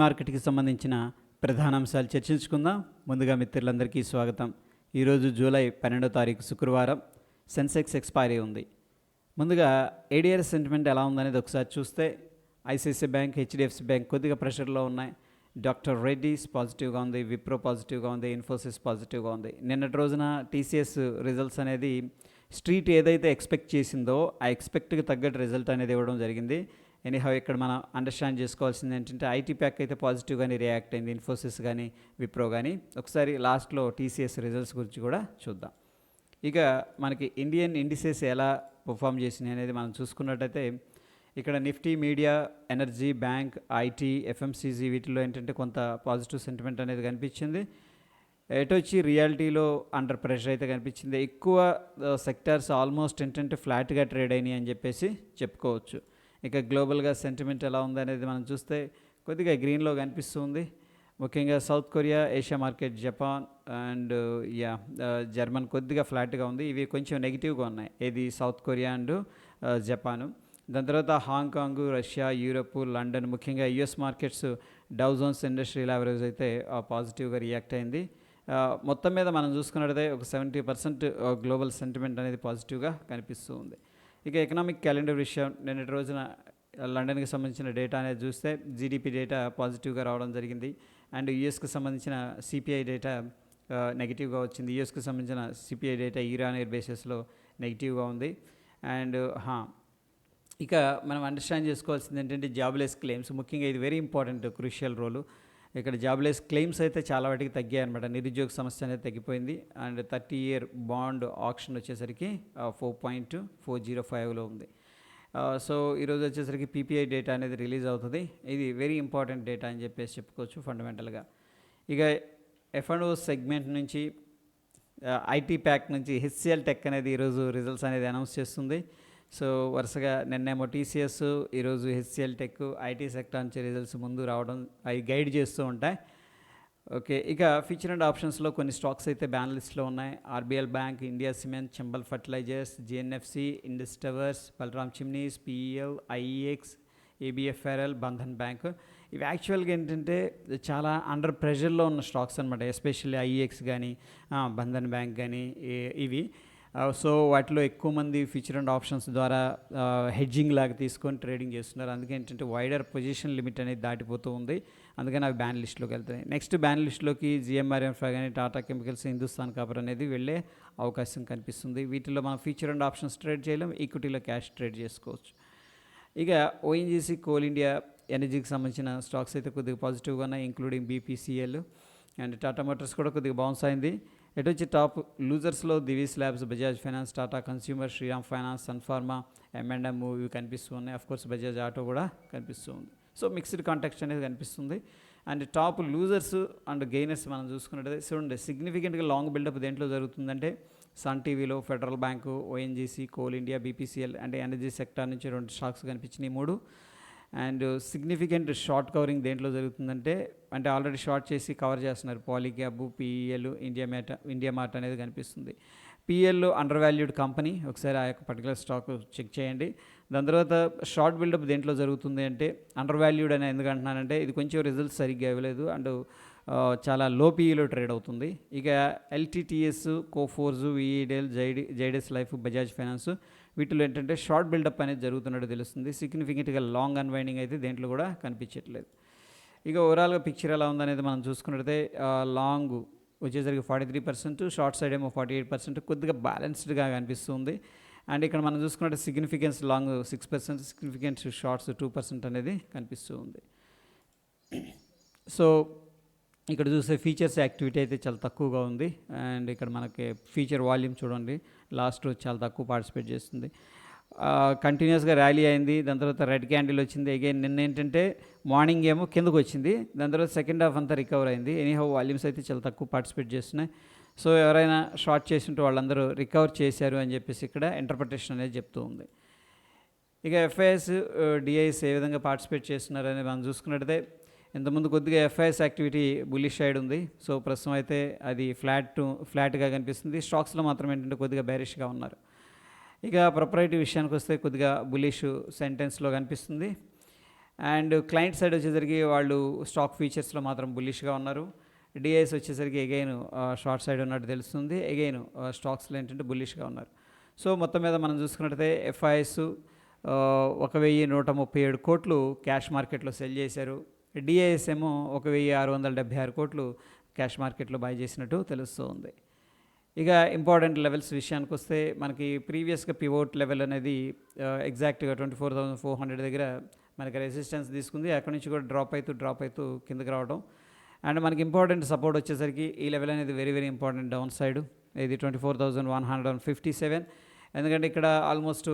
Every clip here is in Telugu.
మార్కెట్కి సంబంధించిన ప్రధాన అంశాలు చర్చించుకుందాం. ముందుగా మిత్రులందరికీ స్వాగతం. ఈరోజు జూలై 12వ తారీఖు శుక్రవారం. సెన్సెక్స్ ఎక్స్పైరీ ఉంది. ముందుగా ఏడిఆర్ సెంటిమెంట్ ఎలా ఉందనేది ఒకసారి చూస్తే ఐసిఐసిఐ బ్యాంక్, హెచ్డిఎఫ్సి బ్యాంక్ కొద్దిగా ప్రెషర్లో ఉన్నాయి. డాక్టర్ రెడ్డీస్ పాజిటివ్గా ఉంది, విప్రో పాజిటివ్గా ఉంది, ఇన్ఫోసిస్ పాజిటివ్గా ఉంది. నిన్నటి రోజున టీసీఎస్ రిజల్ట్స్ అనేది స్ట్రీట్ ఏదైతే ఎక్స్పెక్ట్ చేసిందో ఆ ఎక్స్పెక్ట్కి తగ్గట్టు రిజల్ట్ అనేది ఇవ్వడం జరిగింది. ఎనీహౌ ఇక్కడ మనం అండర్స్టాండ్ చేసుకోవాల్సింది ఏంటంటే ఐటీ ప్యాక్ అయితే పాజిటివ్గానే రియాక్ట్ అయింది, ఇన్ఫోసిస్ కానీ విప్రో కానీ. ఒకసారి లాస్ట్లో టీసీఎస్ రిజల్ట్స్ గురించి కూడా చూద్దాం. ఇక మనకి ఇండియన్ ఇండిసెస్ ఎలా పర్ఫామ్ చేసినాయి అనేది మనం చూసుకున్నట్టయితే ఇక్కడ Nifty, media, energy, bank, IT, FMCG వీటిల్లో ఏంటంటే కొంత పాజిటివ్ సెంటిమెంట్ అనేది కనిపించింది. ఎటొచ్చి రియాలిటీలో అండర్ ప్రెషర్ అయితే కనిపించింది. ఎక్కువ సెక్టార్స్ ఆల్మోస్ట్ ఏంటంటే ఫ్లాట్గా ట్రేడ్ అయినాయి అని చెప్పేసి చెప్పుకోవచ్చు. ఇక గ్లోబల్గా సెంటిమెంట్ ఎలా ఉంది అనేది మనం చూస్తే కొద్దిగా గ్రీన్లో కనిపిస్తుంది. ముఖ్యంగా south Korea, Asia market, Japan and German కొద్దిగా ఫ్లాట్గా ఉంది. ఇవి కొంచెం నెగిటివ్గా ఉన్నాయి, ఏది సౌత్ కొరియా అండ్ జపాను. దాని తర్వాత హాంకాంగ్, రష్యా, యూరోప్, లండన్, ముఖ్యంగా US markets Dow Jones industrial average అయితే పాజిటివ్గా రియాక్ట్ అయింది. మొత్తం మీద మనం చూసుకున్నట్టయితే ఒక 70% గ్లోబల్ సెంటిమెంట్ అనేది పాజిటివ్గా కనిపిస్తూ ఉంది. ఇక ఎకనామిక్ క్యాలెండర్ విషయం, నిన్నటి రోజున లండన్కి సంబంధించిన డేటా అనేది చూస్తే జీడిపి డేటా పాజిటివ్గా రావడం జరిగింది. అండ్ యుఎస్కి సంబంధించిన సిపిఐ డేటా నెగిటివ్గా వచ్చింది. యుఎస్కి సంబంధించిన సిపిఐ డేటా ఇరాన్ ఇయర్ బేసిస్లో నెగిటివ్గా ఉంది. అండ్ ఇక మనం అండర్స్టాండ్ చేసుకోవాల్సింది ఏంటంటే జాబ్లెస్ క్లెయిమ్స్, ముఖ్యంగా ఇది వెరీ ఇంపార్టెంట్, క్రూషియల్ రోలు. ఇక్కడ జాబ్లెస్ క్లెయిమ్స్ అయితే చాలా వాటికి తగ్గాయి అనమాట. నిరుద్యోగ సమస్య అనేది తగ్గిపోయింది. అండ్ 30-year బాండ్ ఆప్షన్ వచ్చేసరికి 4.405లో ఉంది. సో ఈరోజు వచ్చేసరికి పీపీఐ డేటా అనేది రిలీజ్ అవుతుంది. ఇది వెరీ ఇంపార్టెంట్ డేటా అని చెప్పేసి చెప్పుకోవచ్చు ఫండమెంటల్గా. ఇక ఎఫ్ఎండ్ఓ సెగ్మెంట్ నుంచి ఐటీ ప్యాక్ నుంచి హెచ్సిఎల్ టెక్ అనేది ఈరోజు రిజల్ట్స్ అనేది అనౌన్స్ చేస్తుంది. సో వరుసగా నిన్నేమో టీసీఎస్, ఈరోజు హెచ్సిఎల్ టెక్, ఐటీ సెక్టర్ నుంచి రిజల్ట్స్ ముందు రావడం అవి గైడ్ చేస్తూ ఉంటాయి. ఓకే, ఇక ఫ్యూచర్ అండ్ ఆప్షన్స్లో కొన్ని స్టాక్స్ అయితే బ్యాన్ లిస్ట్లో ఉన్నాయి. RBL Bank, India Cement, Chambal Fertilizers, GNFC, Indus Towers, Balram చిమ్నీస్, PEL, IEX, ABFRL, Bandhan Bank. ఇవి యాక్చువల్గా ఏంటంటే చాలా అండర్ ప్రెషర్లో ఉన్న స్టాక్స్ అనమాట. ఎస్పెషల్లీ ఐఈఎక్స్ కానీ బంధన్ బ్యాంక్ కానీ ఇవి. సో వాటిలో ఎక్కువ మంది ఫ్యూచర్ అండ్ ఆప్షన్స్ ద్వారా హెడ్జింగ్ లాగా తీసుకొని ట్రేడింగ్ చేస్తున్నారు. అందుకే ఏంటంటే వైడర్ పొజిషన్ లిమిట్ అనేది దాటిపోతూ ఉంది. అందుకని అవి బ్యాన్ లిస్ట్లోకి వెళ్తున్నాయి. నెక్స్ట్ బ్యాన్ లిస్ట్లోకి జిఎంఆర్ ఇన్ఫ్రా కానీ, టాటా కెమికల్స్, హిందుస్థాన్ కాపర్ అనేది వెళ్ళే అవకాశం కనిపిస్తుంది. వీటిలో మనం ఫ్యూచర్ అండ్ ఆప్షన్స్ ట్రేడ్ చేయలేం, ఈక్విటీలో క్యాష్ ట్రేడ్ చేసుకోవచ్చు. ఇక ఓఎన్జీసీ, కోల్ ఇండియా, ఎనర్జీకి సంబంధించిన స్టాక్స్ అయితే కొద్దిగా పాజిటివ్గా ఉన్నాయి, including BPCL. And Tata Motors కూడా కొద్దిగా బౌన్స్ అయింది. ఎటు వచ్చి టాప్ లూజర్స్లో Divis Labs, Bajaj Finance, Tata Consumer, Shriram Finance, Sun Pharma, M&M ఇవి కనిపిస్తూ ఉన్నాయి. అఫ్కోర్స్ బజాజ్ ఆటో కూడా కనిపిస్తూ ఉంది. సో మిక్స్డ్ కాంటాక్ట్స్ అనేది కనిపిస్తుంది. And top losers and gainers మనం చూసుకున్నట్టయితే చూడండి, సిగ్నిఫికెంట్గా లాంగ్ బిల్డప్ దేంట్లో జరుగుతుందంటే సన్ టీవీలో, Federal Bank, ONGC, Coal India, BPCL అంటే ఎనర్జీ సెక్టార్ నుంచి 2 స్టాక్స్ కనిపించినాయి, 3. అండ్ సిగ్నిఫికెంట్ షార్ట్ కవరింగ్ దేంట్లో జరుగుతుందంటే అంటే ఆల్రెడీ షార్ట్ చేసి కవర్ చేస్తున్నారు. పాలీక్యాబ్, పీఈఎల్, ఇండియా మార్ట్ అనేది కనిపిస్తుంది. పీఎల్ అండర్ వాల్యూడ్ కంపెనీ, ఒకసారి ఆ యొక్క పర్టికులర్ స్టాక్ చెక్ చేయండి. దాని తర్వాత షార్ట్ బిల్డప్ దేంట్లో జరుగుతుంది అంటే అండర్ వాల్యూడ్ అని ఎందుకు అంటున్నానంటే ఇది కొంచెం రిజల్ట్స్ సరిగ్గా ఇవ్వలేదు అండ్ చాలా లో పీఈలో ట్రేడ్ అవుతుంది. ఇక ఎల్టీటీఎస్, కోఫోర్స్, విఈడెల్, జైడెస్ లైఫ్, బజాజ్ ఫైనాన్స్ వీటిలో ఏంటంటే షార్ట్ బిల్డప్ అనేది జరుగుతున్నట్టు తెలుస్తుంది. సిగ్నిఫికెంట్గా లాంగ్ అన్వైండింగ్ అయితే దేంట్లో కూడా కనిపించట్లేదు. ఇక ఓవరాల్గా పిక్చర్ ఎలా ఉందనేది మనం చూసుకున్నట్టయితే లాంగ్ వచ్చేసరికి 43%, షార్ట్ సైడ్ ఏమో 48%, కొద్దిగా బ్యాలెన్స్డ్గా కనిపిస్తుంది. అండ్ ఇక్కడ మనం చూసుకున్నట్టు సిగ్నిఫికెన్స్ లాంగ్ 6%, సిగ్నిఫికెన్స్ షార్ట్స్ 2% అనేది కనిపిస్తూ ఉంది. సో ఇక్కడ చూస్తే ఫీచర్స్ యాక్టివిటీ అయితే చాలా తక్కువగా ఉంది. అండ్ ఇక్కడ మనకి ఫీచర్ వాల్యూమ్ చూడండి, లాస్ట్ రోజు చాలా తక్కువ పార్టిసిపేట్ చేస్తుంది. కంటిన్యూస్గా ర్యాలీ అయింది, దాని తర్వాత రెడ్ క్యాండిల్ వచ్చింది. అగైన్ నిన్న ఏంటంటే మార్నింగ్ ఏమో కిందకు వచ్చింది, దాని తర్వాత సెకండ్ హాఫ్ అంతా రికవర్ అయింది. ఎనీహౌ వాల్యూమ్స్ అయితే చాలా తక్కువ పార్టిసిపేట్ చేస్తున్నాయి. సో ఎవరైనా షార్ట్ చేస్తుంటే వాళ్ళందరూ రికవర్ చేశారు అని చెప్పేసి ఇక్కడ ఇంటర్ప్రిటేషన్ అనేది చెప్తూ ఉంది. ఇక ఎఫ్ఐఎస్, డిఐఎస్ ఏ విధంగా పార్టిసిపేట్ చేస్తున్నారు అనేది మనం చూసుకున్నట్టయితే ఇంతకుముందు కొద్దిగా ఎఫ్ఐఎస్ యాక్టివిటీ బుల్లిష్ సైడ్ ఉంది. సో ప్రస్తుతం అయితే అది ఫ్లాట్గా కనిపిస్తుంది. స్టాక్స్లో మాత్రం ఏంటంటే కొద్దిగా బేరిష్గా ఉన్నారు. ఇక ప్రొపరైటీ విషయానికి వస్తే కొద్దిగా బుల్లిష్ సెంటెన్స్లో కనిపిస్తుంది. అండ్ క్లయింట్ సైడ్ వచ్చేసరికి వాళ్ళు స్టాక్ ఫీచర్స్లో మాత్రం బుల్లిష్గా ఉన్నారు. డిఐఎస్ వచ్చేసరికి ఎగైన్ షార్ట్ సైడ్ ఉన్నట్టు తెలుస్తుంది. ఎగైన్ స్టాక్స్లో ఏంటంటే బుల్లిష్గా ఉన్నారు. సో మొత్తం మీద మనం చూసుకున్నట్టయితే ఎఫ్ఐఎస్ 1137 కోట్లు క్యాష్ మార్కెట్లో సెల్ చేశారు. డిఐఎస్ ఏమో 1676 కోట్లు క్యాష్ మార్కెట్లో బై చేసినట్టు తెలుస్తుంది. ఇక ఇంపార్టెంట్ లెవెల్స్ విషయానికి వస్తే మనకి ప్రీవియస్గా పివోట్ లెవెల్ అనేది ఎగ్జాక్ట్గా 24,400 దగ్గర మనకి రెసిస్టెన్స్ తీసుకుంది. అక్కడి నుంచి కూడా డ్రాప్ అవుతూ కిందకి రావడం. అండ్ మనకి ఇంపార్టెంట్ సపోర్ట్ వచ్చేసరికి ఈ లెవెల్ అనేది very very important down side. ఇది 24,157. ఎందుకంటే ఇక్కడ ఆల్మోస్ట్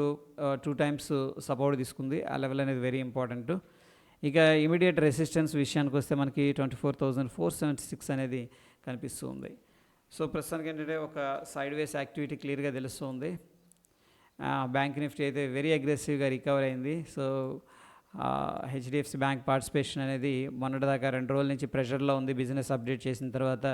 2 times సపోర్ట్ తీసుకుంది. ఆ లెవెల్ అనేది వెరీ ఇంపార్టెంట్. ఇక ఇమీడియట్ రెసిస్టెన్స్ విషయానికి వస్తే మనకి 24,476 అనేది కనిపిస్తుంది. సో ప్రస్తుతానికి ఏంటంటే ఒక సైడ్ వేస్ యాక్టివిటీ క్లియర్గా తెలుస్తుంది. బ్యాంక్ నిఫ్టీ అయితే వెరీ అగ్రెసివ్గా రికవర్ అయింది. సో హెచ్డిఎఫ్సి బ్యాంక్ పార్టిసిపేషన్ అనేది మొన్నటిదాకా 2 రోజుల నుంచి ప్రెషర్లో ఉంది. బిజినెస్ అప్డేట్ చేసిన తర్వాత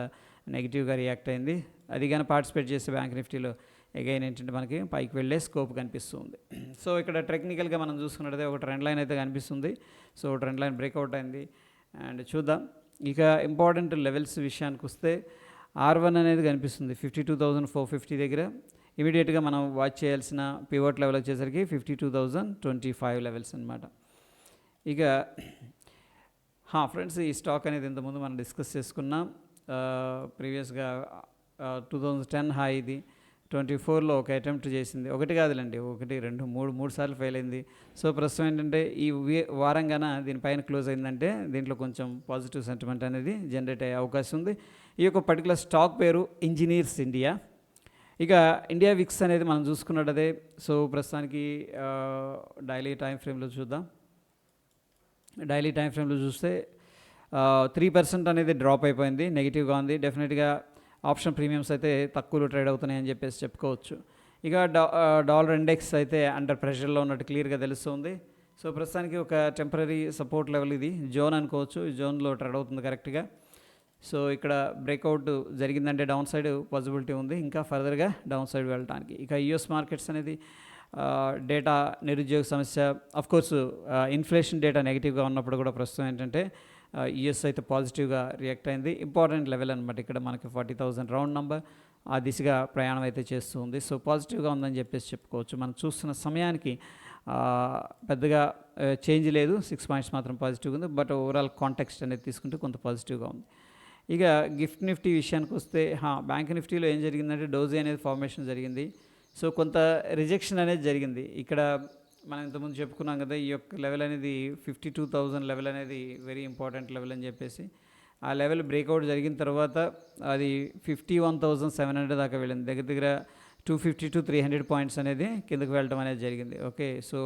నెగిటివ్గా రియాక్ట్ అయింది. అది కానీ పార్టిసిపేట్ చేసే బ్యాంక్ నిఫ్టీలో అగైన్ ఏంటంటే మనకి పైకి వెళ్ళే స్కోప్ కనిపిస్తుంది. సో ఇక్కడ టెక్నికల్గా మనం చూసుకున్నట్టయితే ఒక ట్రెండ్ లైన్ అయితే కనిపిస్తుంది. సో ట్రెండ్ లైన్ బ్రేక్అవుట్ అయింది అండ్ చూద్దాం. ఇక ఇంపార్టెంట్ లెవెల్స్ విషయానికి వస్తే R1 అనేది కనిపిస్తుంది 52,450 దగ్గర. ఇమీడియట్గా మనం వాచ్ చేయాల్సిన పివోట్ లెవెల్ వచ్చేసరికి 52,025 లెవెల్స్ అనమాట. ఇక ఫ్రెండ్స్, ఈ స్టాక్ అనేది ఇంతకుముందు మనం డిస్కస్ చేసుకున్నాం. ప్రీవియస్గా 2010 హై ఇది 24లో ఒక అటెంప్ట్ చేసింది. ఒకటి కాదులేండి, 1 2 3 సార్లు ఫెయిల్ అయింది. సో ప్రస్తుతం ఏంటంటే ఈ వారంగాన దీనిపైన క్లోజ్ అయిందంటే దీంట్లో కొంచెం పాజిటివ్ సెంటిమెంట్ అనేది జనరేట్ అయ్యే అవకాశం ఉంది. ఈ యొక్క పర్టికులర్ స్టాక్ పేరు ఇంజనీర్స్ ఇండియా. ఇక ఇండియా విక్స్ అనేది మనం చూసుకున్నట్టయితే సో ప్రస్తుతానికి డైలీ టైం ఫ్రేమ్లో చూద్దాం. డైలీ టైం ఫ్రేమ్లో చూస్తే 3% అనేది డ్రాప్ అయిపోయింది, నెగిటివ్గా ఉంది. డెఫినెట్గా ఆప్షన్ ప్రీమియమ్స్ అయితే తక్కువలో ట్రేడ్ అవుతున్నాయని చెప్పేసి చెప్పుకోవచ్చు. ఇక డాలర్ ఇండెక్స్ అయితే అండర్ ప్రెషర్లో ఉన్నట్టు క్లియర్గా తెలుస్తుంది. సో ప్రస్తుతానికి ఒక టెంపరీ సపోర్ట్ లెవెల్ ఇది జోన్ అనుకోవచ్చు. ఈ జోన్లో ట్రేడ్ అవుతుంది కరెక్ట్గా. సో ఇక్కడ బ్రేక్అవుట్ జరిగిందంటే డౌన్ సైడ్ పాసిబిలిటీ ఉంది ఇంకా ఫర్దర్గా డౌన్ సైడ్ వెళ్ళడానికి. ఇక యుఎస్ మార్కెట్స్ అనేది డేటా నిరుద్యోగ సమస్య, అఫ్కోర్స్ ఇన్ఫ్లేషన్ డేటా నెగిటివ్గా ఉన్నప్పుడు కూడా ప్రస్తుతం ఏంటంటే యుఎస్ అయితే పాజిటివ్గా రియాక్ట్ అయింది. ఇంపార్టెంట్ లెవెల్ అనమాట ఇక్కడ మనకి 40,000 రౌండ్ నెంబర్ ఆ దిశగా ప్రయాణం అయితే చేస్తూ ఉంది. సో పాజిటివ్గా ఉందని చెప్పేసి చెప్పుకోవచ్చు. మనం చూస్తున్న సమయానికి పెద్దగా చేంజ్ లేదు, 6 పాయింట్స్ మాత్రం పాజిటివ్గా ఉంది. బట్ ఓవరాల్ కాంటెక్స్ట్ అనేది తీసుకుంటే కొంత పాజిటివ్గా ఉంది. ఇక గిఫ్ట్ నిఫ్టీ విషయానికి వస్తే బ్యాంక్ నిఫ్టీలో ఏం జరిగిందంటే డోజీ అనేది ఫార్మేషన్ జరిగింది. సో కొంత రిజెక్షన్ అనేది జరిగింది. ఇక్కడ మనం ఇంతకుముందు చెప్పుకున్నాం కదా, ఈ యొక్క లెవెల్ అనేది 52,000 లెవెల్ అనేది వెరీ ఇంపార్టెంట్ లెవెల్ అని చెప్పేసి. ఆ లెవెల్ బ్రేక్అవుట్ జరిగిన తర్వాత అది 51,700 దాకా వెళ్ళింది. దగ్గర 250 to 300 పాయింట్స్ అనేది కిందకు వెళ్ళడం అనేది జరిగింది. Okay, so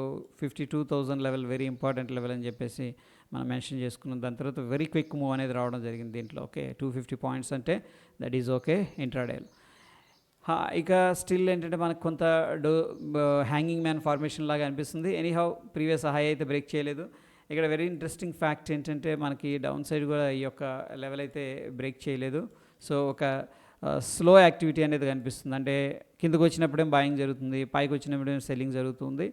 52,000 level very important level అని చెప్పేసి మనం మెన్షన్ చేసుకున్నాం. దాని తర్వాత వెరీ క్విక్ మూవ్ అనేది రావడం జరిగింది దీంట్లో. ఓకే, 250 పాయింట్స్ అంటే దట్ ఈజ్ ఓకే ఇంట్రాడేలో. ఇక స్టిల్ ఏంటంటే మనకు కొంత హ్యాంగింగ్ మ్యాన్ ఫార్మేషన్ లాగా అనిపిస్తుంది. ఎనీహౌ ప్రీవియస్ హై అయితే బ్రేక్ చేయలేదు. ఇక్కడ వెరీ ఇంట్రెస్టింగ్ ఫ్యాక్ట్ ఏంటంటే మనకి డౌన్ సైడ్ కూడా ఈ యొక్క లెవెల్ అయితే బ్రేక్ చేయలేదు. సో ఒక స్లో యాక్టివిటీ అనేది కనిపిస్తుంది. అంటే కిందకు వచ్చినప్పుడేం బాయింగ్ జరుగుతుంది, పైకి వచ్చినప్పుడేం సెల్లింగ్ జరుగుతుంది.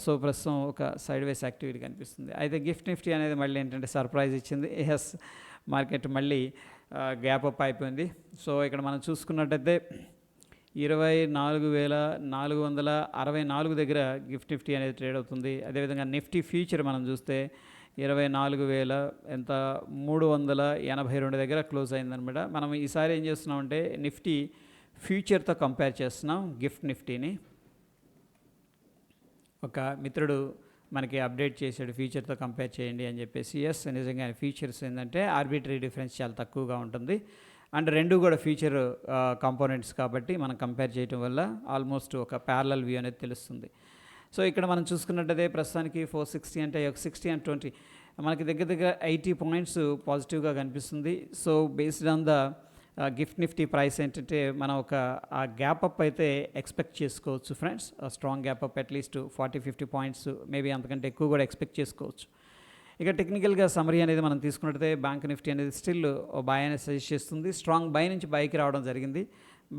సో ప్రస్తుతం ఒక సైడ్ వేస్ యాక్టివిటీ కనిపిస్తుంది. అయితే గిఫ్ట్ నిఫ్టీ అనేది మళ్ళీ ఏంటంటే సర్ప్రైజ్ ఇచ్చింది. ఎస్, మార్కెట్ మళ్ళీ గ్యాప్ అప్ అయిపోయింది. సో ఇక్కడ మనం చూసుకున్నట్టయితే 24,464 దగ్గర గిఫ్ట్ నిఫ్టీ అనేది ట్రేడ్ అవుతుంది. అదేవిధంగా నిఫ్టీ ఫ్యూచర్ మనం చూస్తే 24,382 దగ్గర క్లోజ్ అయిందనమాట. మనం ఈసారి ఏం చేస్తున్నామంటే నిఫ్టీ ఫ్యూచర్తో కంపేర్ చేస్తున్నాం గిఫ్ట్ నిఫ్టీని. ఒక మిత్రుడు మనకి అప్డేట్ చేశాడు ఫ్యూచర్తో కంపేర్ చేయండి అని చెప్పేసి. ఎస్, నిజంగా ఫ్యూచర్స్ ఏంటంటే ఆర్బిటరీ డిఫరెన్స్ చాలా తక్కువగా ఉంటుంది. అండ్ రెండు కూడా ఫ్యూచర్ కాంపోనెంట్స్ కాబట్టి మనం కంపేర్ చేయడం వల్ల ఆల్మోస్ట్ ఒక ప్యారలల్ వ్యూ అనేది తెలుస్తుంది. సో ఇక్కడ మనం చూసుకున్నట్టయితే ప్రస్తుతానికి 460 అంటే 60 and 20 మనకి దగ్గర 80 పాయింట్స్ పాజిటివ్గా కనిపిస్తుంది. So based on the gift Nifty price ఏంటంటే మనం ఒక ఆ గ్యాప్ అప్ అయితే ఎక్స్పెక్ట్ చేసుకోవచ్చు friends. Strong gap up at least 40-50 points maybe అంతకంటే ఎక్కువ కూడా ఎక్స్పెక్ట్ చేసుకోవచ్చు. ఇక టెక్నికల్గా సమరీ అనేది మనం తీసుకున్నట్టయితే బ్యాంక్ నిఫ్టీ అనేది స్టిల్ బై అనేది సజెస్ట్ చేస్తుంది. స్ట్రాంగ్ బై నుంచి బైకి రావడం జరిగింది.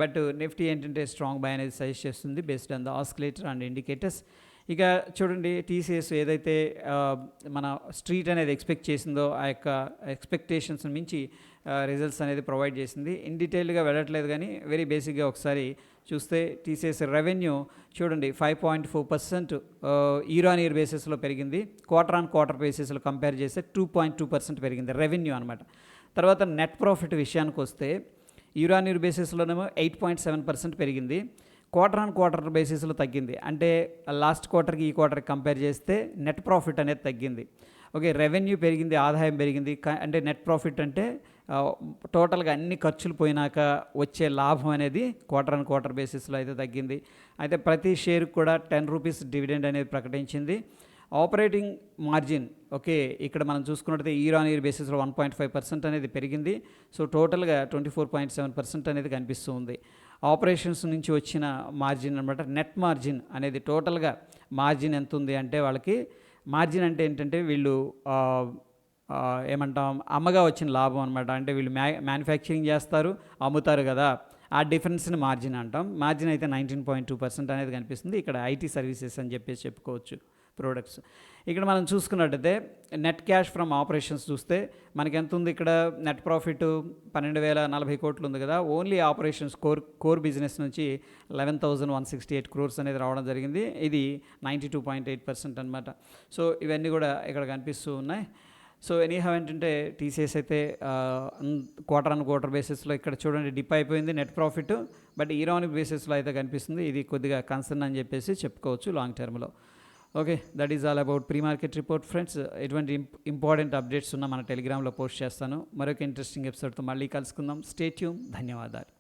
బట్ నిఫ్టీ ఏంటంటే స్ట్రాంగ్ బై అనేది సజెస్ట్ చేస్తుంది based on the oscillator and indicators. ఇక చూడండి టీసీఎస్ ఏదైతే మన స్ట్రీట్ అనేది ఎక్స్పెక్ట్ చేసిందో ఆ యొక్క ఎక్స్పెక్టేషన్స్ మించి రిజల్ట్స్ అనేది ప్రొవైడ్ చేసింది. ఇన్ డీటెయిల్గా వెళ్ళట్లేదు కానీ వెరీ బేసిక్గా ఒకసారి చూస్తే టీసీఎస్ రెవెన్యూ చూడండి 5.4% ఇయర్ ఆన్ ఇయర్ బేసిస్లో పెరిగింది. క్వార్టర్ ఆన్ క్వార్టర్ బేసిస్లో కంపేర్ చేస్తే 2.2% పెరిగింది రెవెన్యూ అనమాట. తర్వాత నెట్ ప్రాఫిట్ విషయానికి వస్తే ఇయర్ ఆన్ ఇయర్ బేసిస్లోనేమో 8.7% పెరిగింది. క్వార్టర్ ఆన్ క్వార్టర్ బేసిస్లో తగ్గింది. అంటే లాస్ట్ క్వార్టర్కి ఈ క్వార్టర్కి కంపేర్ చేస్తే నెట్ ప్రాఫిట్ అనేది తగ్గింది. ఓకే, రెవెన్యూ పెరిగింది, ఆదాయం పెరిగింది. అంటే నెట్ ప్రాఫిట్ అంటే టోటల్గా అన్ని ఖర్చులు పోయినాక వచ్చే లాభం అనేది క్వార్టర్ ఆన్ క్వార్టర్ బేసిస్లో అయితే తగ్గింది. అయితే ప్రతి షేర్కి కూడా 10 రూపీస్ డివిడెండ్ అనేది ప్రకటించింది. ఆపరేటింగ్ మార్జిన్ ఓకే, ఇక్కడ మనం చూసుకున్నట్లయితే ఇయర్ ఆన్ ఇయర్ బేసిస్లో 1.5% అనేది పెరిగింది. సో టోటల్గా 24.7% అనేది కనిపిస్తూ ఉంది. ఆపరేషన్స్ నుంచి వచ్చిన మార్జిన్ అనమాట. నెట్ మార్జిన్ అనేది టోటల్గా మార్జిన్ ఎంత ఉంది అంటే వాళ్ళకి మార్జిన్ అంటే ఏంటంటే వీళ్ళు ఏమంటాం అమ్మగా వచ్చిన లాభం అనమాట. అంటే వీళ్ళు మ్యానుఫ్యాక్చరింగ్ చేస్తారు, అమ్ముతారు కదా, ఆ డిఫరెన్స్ని మార్జిన్ అంటాం. మార్జిన్ అయితే 19.2% అనేది కనిపిస్తుంది. ఇక్కడ ఐటీ సర్వీసెస్ అని చెప్పేసి చెప్పుకోవచ్చు ప్రోడక్ట్స్. ఇక్కడ మనం చూసుకున్నట్టయితే నెట్ క్యాష్ ఫ్రమ్ ఆపరేషన్స్ చూస్తే మనకి ఎంత ఉంది, ఇక్కడ నెట్ ప్రాఫిట్ 12,040 కోట్లు ఉంది కదా. ఓన్లీ ఆపరేషన్స్ కోర్ బిజినెస్ నుంచి 11,168 క్రోర్స్ అనేది రావడం జరిగింది. ఇది 92.8% అనమాట. సో ఇవన్నీ కూడా ఇక్కడ కనిపిస్తూ ఉన్నాయి. సో ఎనీహౌ ఏంటంటే టీసీఎస్ అయితే క్వార్టర్ ఆన్ క్వార్టర్ బేసిస్లో ఇక్కడ చూడండి డిప్ అయిపోయింది net profit, but year on బేసిస్లో అయితే కనిపిస్తుంది. ఇది కొద్దిగా కన్సర్న్ అని చెప్పేసి చెప్పుకోవచ్చు లాంగ్ టర్మ్లో. Okay, that is all about pre market report friends. ఎటువంటి ఇంపార్టెంట్ అప్డేట్స్ ఉన్నా మన టెలిగ్రామ్లో పోస్ట్ చేస్తాను. మరొక ఇంట్రెస్టింగ్ ఎపిసోడ్తో మళ్ళీ కలుసుకుందాం. Stay tune. ధన్యవాదాలు.